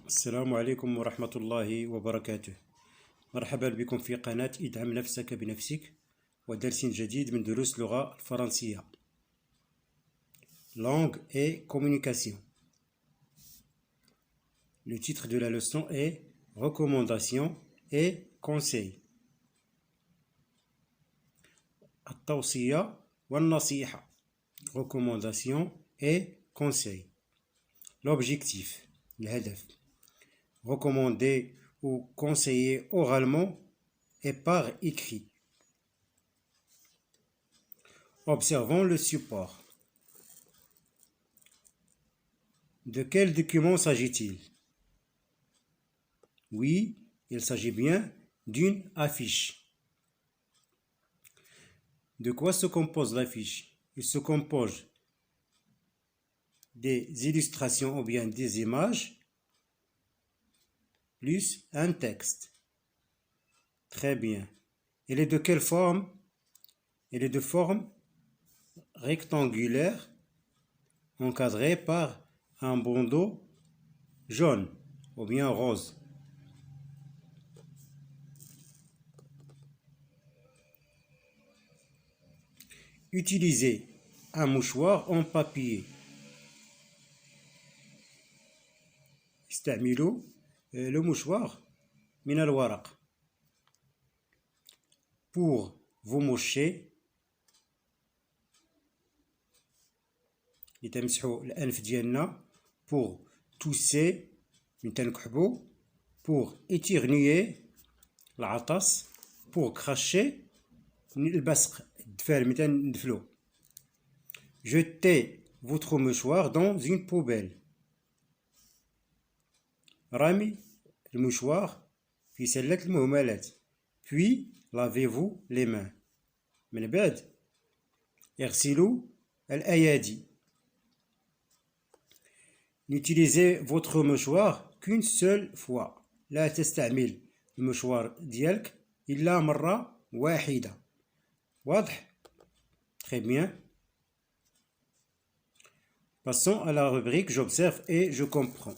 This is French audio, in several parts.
السلام عليكم ورحمة الله وبركاته. مرحبا بكم في قناة ادعم نفسك بنفسك ودرس جديد من دروس اللغة الفرنسية. Langue et communication. Le titre de la leçon est Recommandations et conseils. التوصية والنصيحة. Recommandations et conseils. L'objectif, الهدف. Recommander ou conseiller oralement et par écrit. Observons le support. De quel document s'agit-il? Oui, il s'agit bien d'une affiche. De quoi se compose l'affiche? Il se compose des illustrations ou bien des images plus un texte. Très bien. Elle est de quelle forme? Elle est de forme rectangulaire encadrée par un bandeau jaune ou bien rose. Utilisez un mouchoir en papier. استعملوا le mouchoir من الورق pour vous moucher. لتمسحوا الأنف ديالنا pour tousser من تنكحبوا pour éternuer العطس pour cracher البصق الدفال من تندفلو. Jetez votre mouchoir dans une poubelle. رمي المشوار في سلة المهملات. Puis lavez-vous les mains. من بعد اغسلوا الأيادي. N'utilisez votre mouchoir qu'une seule fois. لا تستعمل المشوار ديالك إلا مرة واحدة. واضح؟ Très bien. Passons à la rubrique j'observe et je comprends.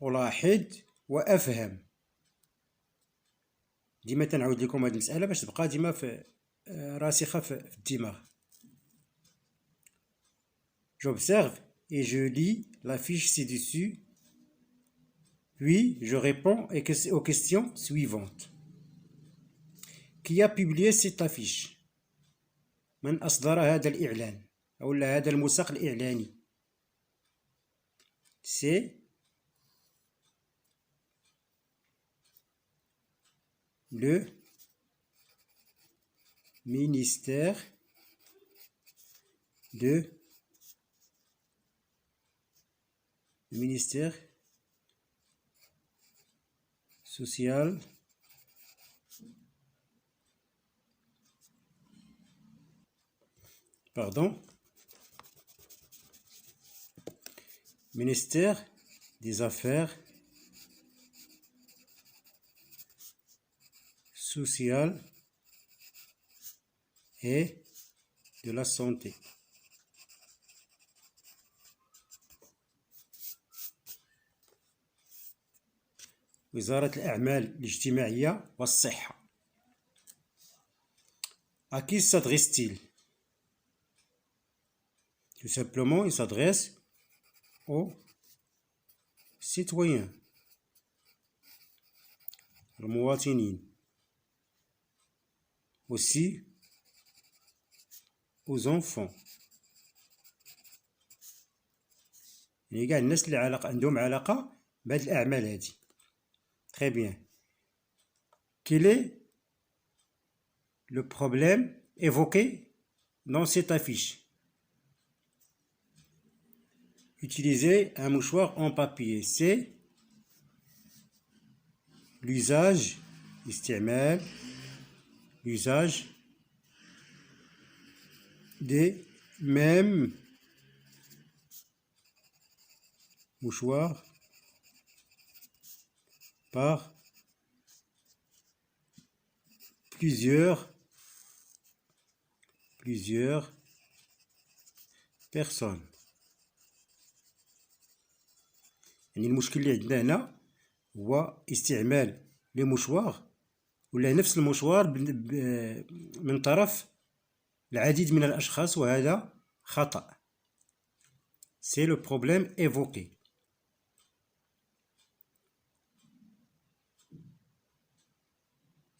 ألاحظ وأفهم. ديما تنعاود لكم هذه المسألة باش تبقى ديما راسخة في الدماغ. J'observe et je lis la fiche ci-dessus, puis je réponds aux questions suivantes. Qui a publié cette affiche? من أصدر هذا الإعلان أو هذا الملصق الإعلاني؟ C'est le ministère social ministère des Affaires sociales et de la santé. وزارة الأعمال الاجتماعية والصحة. À qui s'adresse-t-il? Tout simplement, il s'adresse aux citoyens, المواطنين. Aussi aux enfants. يعني كاع الناس اللي عندهم علاقة بهاد الأعمال هادي. Très bien. Quel est le problème évoqué dans cette affiche? Utiliser un mouchoir en papier. C'est l'usage, استعمال, l'usage des mêmes mouchoirs par plusieurs personnes. يعني المشكل اللي عندنا هنا هو استعمال لي مشوار ولا نفس المشوار من طرف العديد من الأشخاص، وهذا خطأ. C'est le problème évoqué.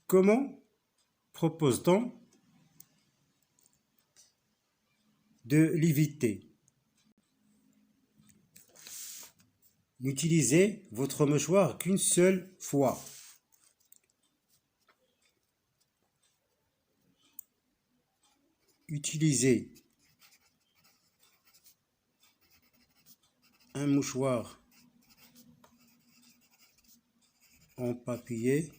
Comment propose-t-on de l'éviter? N'utilisez votre mouchoir qu'une seule fois. Utilisez un mouchoir en papier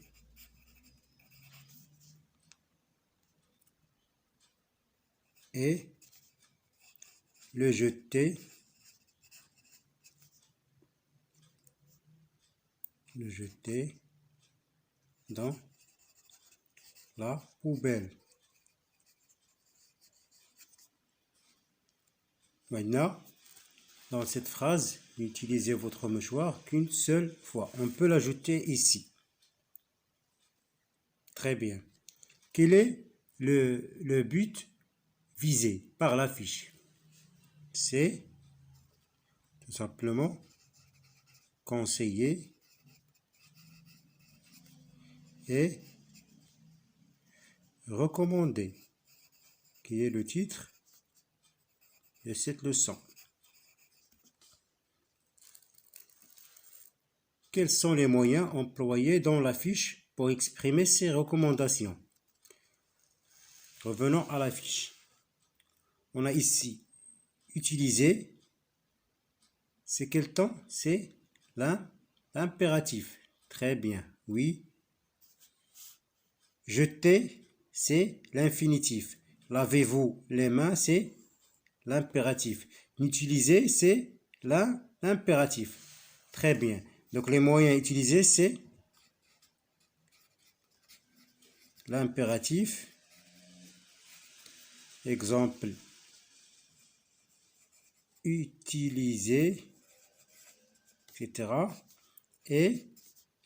et le jeter dans la poubelle. Maintenant, dans cette phrase, n'utilisez votre mouchoir qu'une seule fois. On peut l'ajouter ici. Très bien. Quel est le but visé par l'affiche? C'est tout simplement conseiller et recommander, qui est le titre de cette leçon. Quels sont les moyens employés dans la fiche pour exprimer ces recommandations? Revenons à la fiche. On a ici utiliser. C'est quel temps? C'est l'impératif. Très bien, oui. Jeter, c'est l'infinitif. Lavez-vous les mains, c'est l'impératif. N'utiliser, c'est l'impératif. Très bien. Donc les moyens utilisés, c'est l'impératif. Exemple, utiliser, etc. Et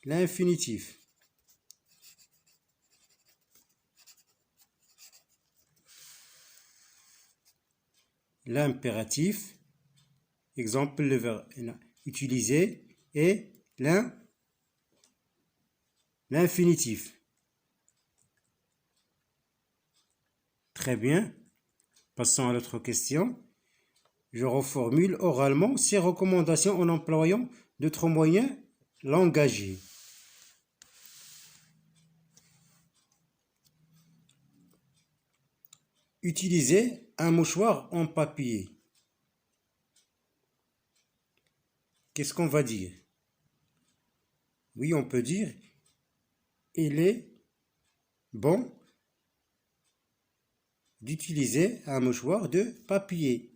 l'infinitif. L'impératif, exemple le verbe utiliser, et l'infinitif. Très bien. Passons à l'autre question. Je reformule oralement ces recommandations en employant d'autres moyens langagiers. Utilisez un mouchoir en papier. Qu'est-ce qu'on va dire? Oui, on peut dire il est bon d'utiliser un mouchoir de papier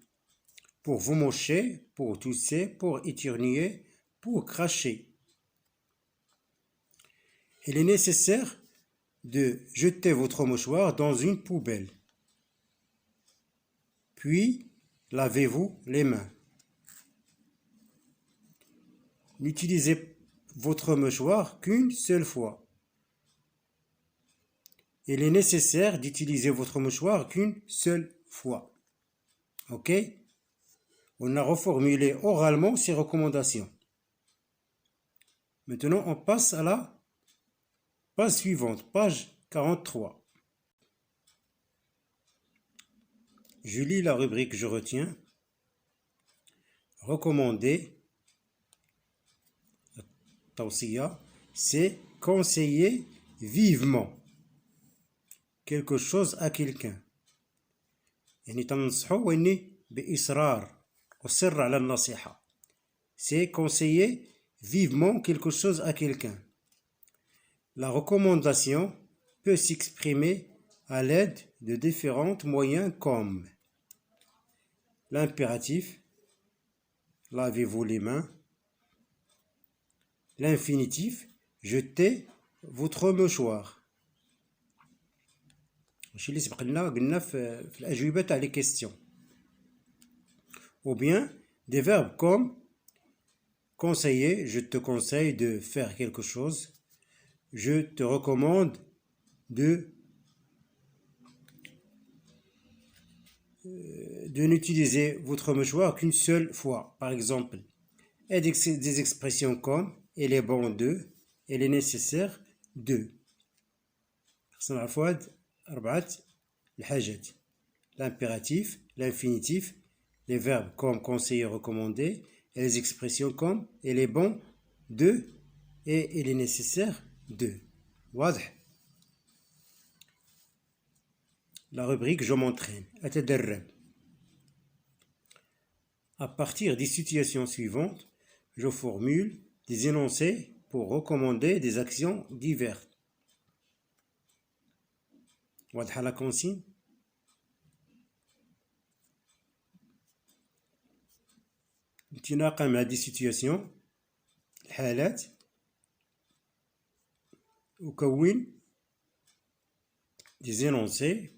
pour vous moucher, pour tousser, pour éternuer, pour cracher. Il est nécessaire de jeter votre mouchoir dans une poubelle. Puis, lavez-vous les mains. N'utilisez votre mouchoir qu'une seule fois. Il est nécessaire d'utiliser votre mouchoir qu'une seule fois. Ok? On a reformulé oralement ces recommandations. Maintenant, on passe à la page suivante, page 43. Je lis la rubrique je retiens. Recommander, c'est conseiller vivement quelque chose à quelqu'un. يعني تنصحه وإني بإصرار أصر على النصيحة. C'est conseiller vivement quelque chose à quelqu'un. La recommandation peut s'exprimer à l'aide de différents moyens comme l'impératif, lavez-vous les mains, l'infinitif, jetez votre mouchoir. الشيء اللي سبق لنا قلنا في الأجوبة تاع les questions. Ou bien des verbes comme Conseiller, je te conseille de faire quelque chose. Je te recommande de n'utiliser votre mouchoir qu'une seule fois. Par exemple, et des expressions comme il est bon de, il est nécessaire de. L'impératif, l'infinitif, les verbes comme conseiller, recommandé, et les expressions comme il est bon de et il est nécessaire de. واضح. La rubrique je m'entraîne. أتدرب. À partir des situations suivantes, je formule des énoncés pour recommander des actions diverses. واضحة la consigne. نتناقم مع دي سيتياسيون الحالات وكون des énoncés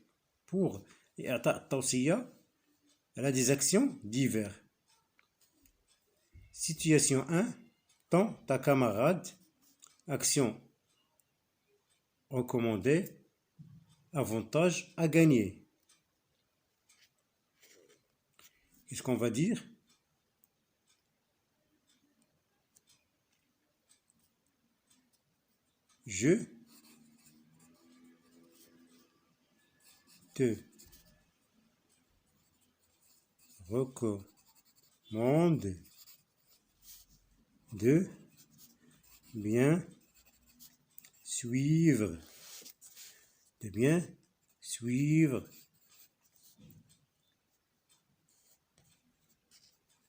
pour إعطاء التوصية على des actions diverses. Situation 1. Tant ta camarade. Action recommandée. Avantage à gagner. Qu'est-ce qu'on va dire? Je te recommande de bien suivre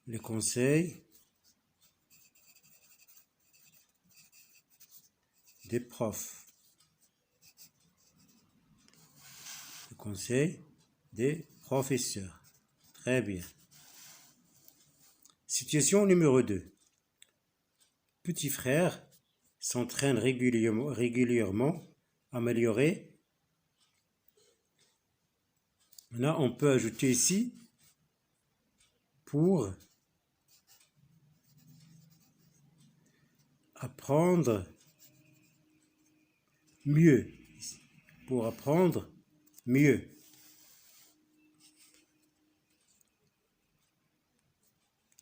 les conseils des profs. Le conseil des professeurs. Très bien. Situation numéro 2. Petit frère s'entraîne régulièrement à améliorer. Là, on peut ajouter ici pour apprendre mieux. Pour apprendre mieux.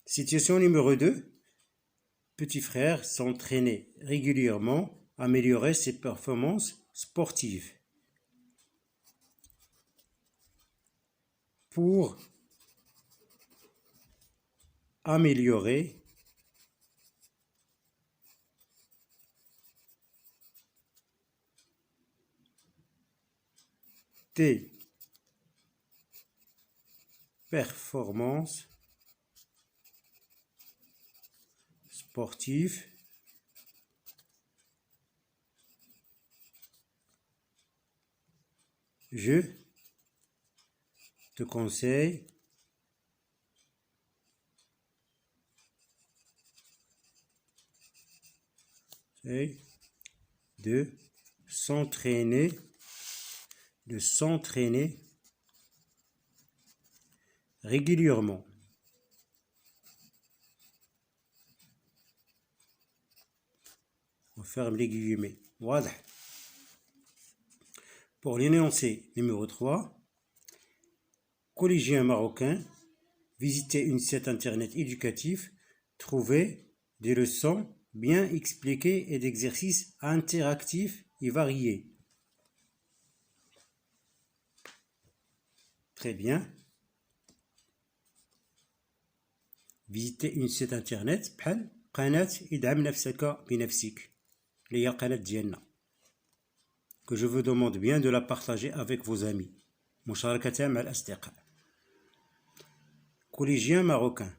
Situation numéro 2. Petit frère s'entraînait régulièrement à améliorer ses performances sportives. Pour améliorer tes performances sportives, je te conseille de s'entraîner régulièrement. On ferme les guillemets. Voilà. Pour l'énoncé numéro 3, collégien marocain, visiter une site internet éducatif, trouver des leçons bien expliquées et d'exercices interactifs et variés. Très bien. Visiter une site internet بحال قناة ادعم نفسك بنفسك اللي هي قناة ديالنا que je vous demande bien de la partager avec vos amis. مشاركة مع الأصدقاء. Collégien marocain.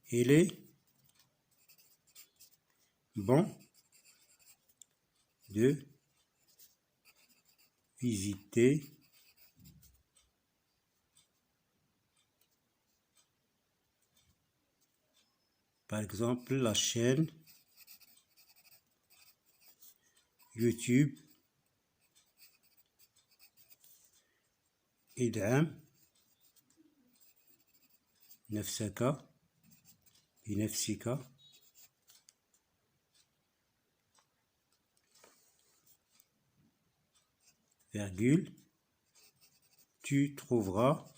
Il est bon de visiter par exemple la chaîne YouTube ادعم نفسك بنفسك virgule tu trouveras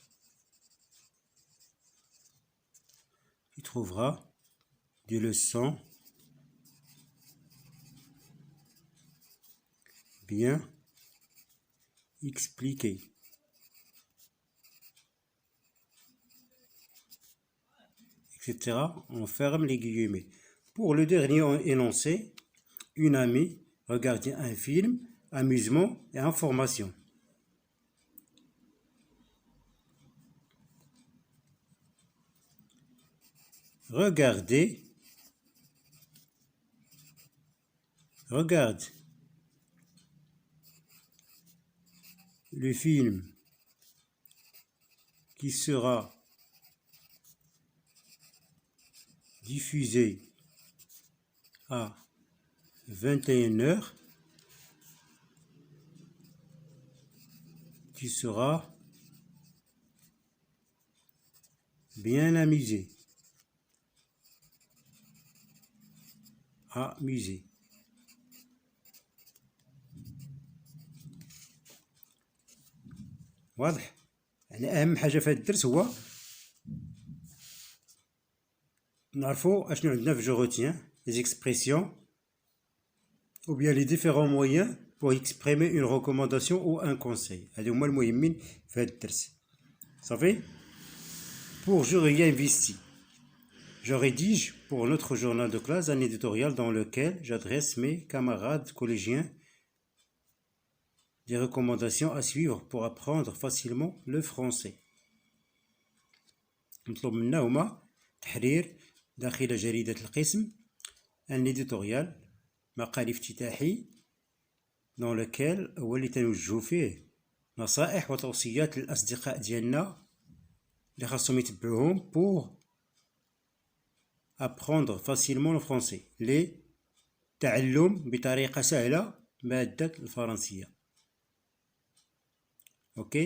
des leçons bien expliquées. Etc. On ferme les guillemets. Pour le dernier énoncé, une amie regardait un film, amusement et information. Regarde le film qui sera diffusé à 21h. Tu seras bien amusé. Amusé. واضح؟ يعني أهم حاجة في هذا الدرس هو نعرفوا أشنو عندنا في جو retiens, les expressions ou bien les différents moyens pour exprimer une recommandation ou un conseil. هادو هما المهمين في هذا الدرس. صافي؟ Pour je réinvestis. Je rédige pour notre journal de classe un éditorial dans lequel j'adresse mes camarades collégiens des recommandations à suivre pour apprendre facilement le français. نطلب منا هما تحرير داخل جريدة القسم un éditorial مقال افتتاحي dans lequel هو اللي تنوجهو فيه نصائح وتوصيات للأصدقاء ديالنا اللي خاصهم يتبعوهم pour apprendre facilement le français لتعلم بطريقة سهلة مادة الفرنسية. Ok?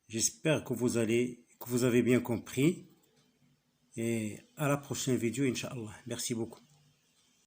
J'espère que vous avez bien compris et à la prochaine vidéo, Inch'Allah. Merci beaucoup.